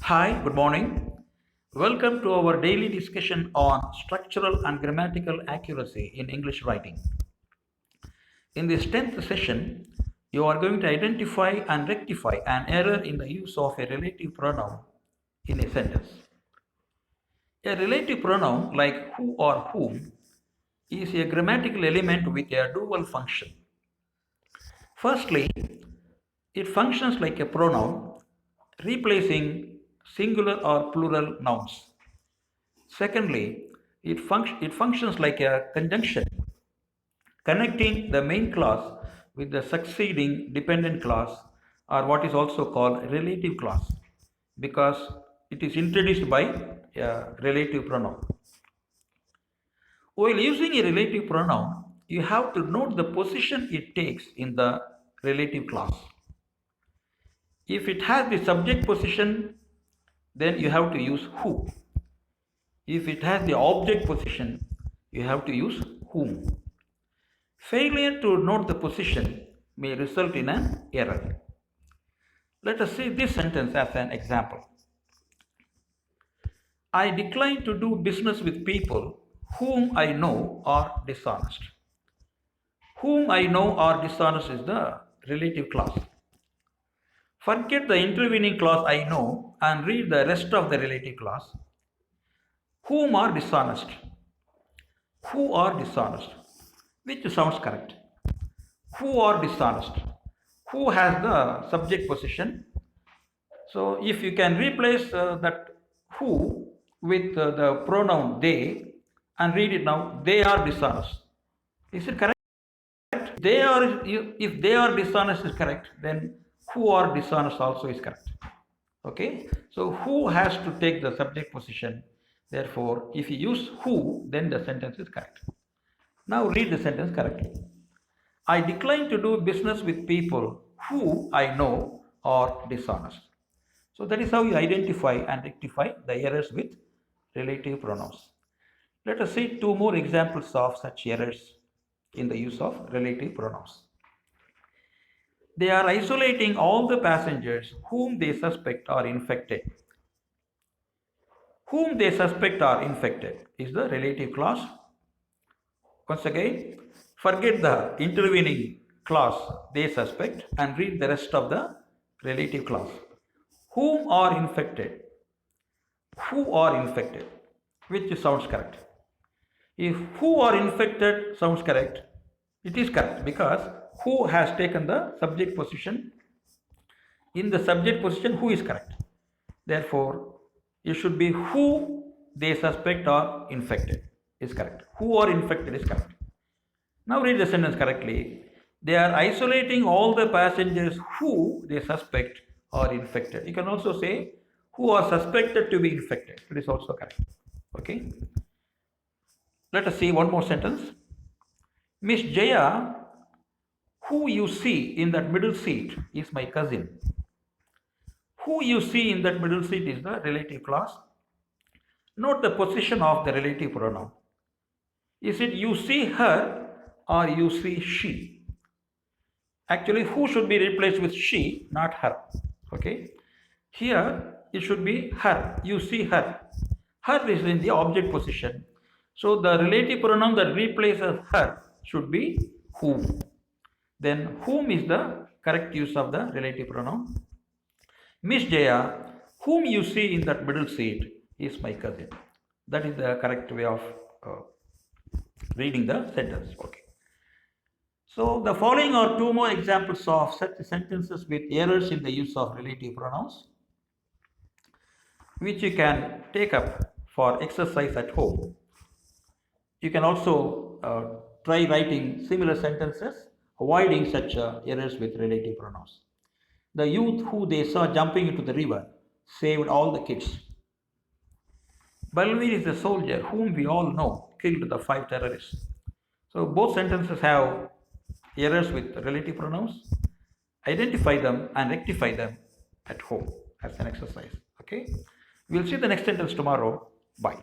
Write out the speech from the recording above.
Hi, good morning. Welcome to our daily discussion on structural and grammatical accuracy in English writing. In this 10th session, you are going to identify and rectify an error in the use of a relative pronoun in a sentence. A relative pronoun like who or whom is a grammatical element with a dual function. Firstly, it functions like a pronoun, replacing singular or plural nouns. Secondly, it functions like a conjunction, connecting the main clause with the succeeding dependent clause, or what is also called relative clause, because it is introduced by a relative pronoun. While using a relative pronoun, you have to note the position it takes in the relative clause. If it has the subject position, then you have to use who. If it has the object position, you have to use whom. Failure to note the position may result in an error. Let us see this sentence as an example. I decline to do business with people whom I know are dishonest. Whom I know are dishonest is the relative clause. Forget the intervening clause I know and read the rest of the relative clause. Whom are dishonest? Who are dishonest? Which sounds correct. Who are dishonest? Who has the subject position? So if you can replace that who with the pronoun they and read it now, they are dishonest. Is it correct? They are, if they are dishonest is correct, then who are dishonest also is correct. Okay, so who has to take the subject position? Therefore, if you use who, then the sentence is correct. Now read the sentence correctly. I decline to do business with people who I know are dishonest. So that is how you identify and rectify the errors with relative pronouns. Let us see two more examples of such errors in the use of relative pronouns. They are isolating all the passengers whom they suspect are infected. Whom they suspect are infected is the relative clause. Once again, forget the intervening clause they suspect and read the rest of the relative clause. Whom are infected? Who are infected? Which sounds correct. If who are infected sounds correct, it is correct because who has taken the subject position. In the subject position, who is correct. Therefore, it should be who they suspect are infected is correct. Who are infected is correct. Now read the sentence correctly. They are isolating all the passengers who they suspect are infected. You can also say who are suspected to be infected. It is also correct. Okay. Let us see one more sentence. Miss Jaya, who you see in that middle seat, is my cousin. Who you see in that middle seat is the relative clause. Note the position of the relative pronoun. Is it you see her or you see she? Actually, who should be replaced with she, not her. Okay. Here, it should be her. You see her. Her is in the object position. So, the relative pronoun that replaces her should be whom. Then, whom is the correct use of the relative pronoun? Miss Jaya, whom you see in that middle seat, is my cousin. That is the correct way of reading the sentence. Okay. So the following are two more examples of such sentences with errors in the use of relative pronouns, which you can take up for exercise at home. You can also try writing similar sentences, avoiding such errors with relative pronouns. The youth who they saw jumping into the river saved all the kids. Balveer is a soldier whom we all know killed the 5 terrorists. So both sentences have errors with relative pronouns. Identify them and rectify them at home as an exercise. Okay. We'll see the next sentence tomorrow. Bye.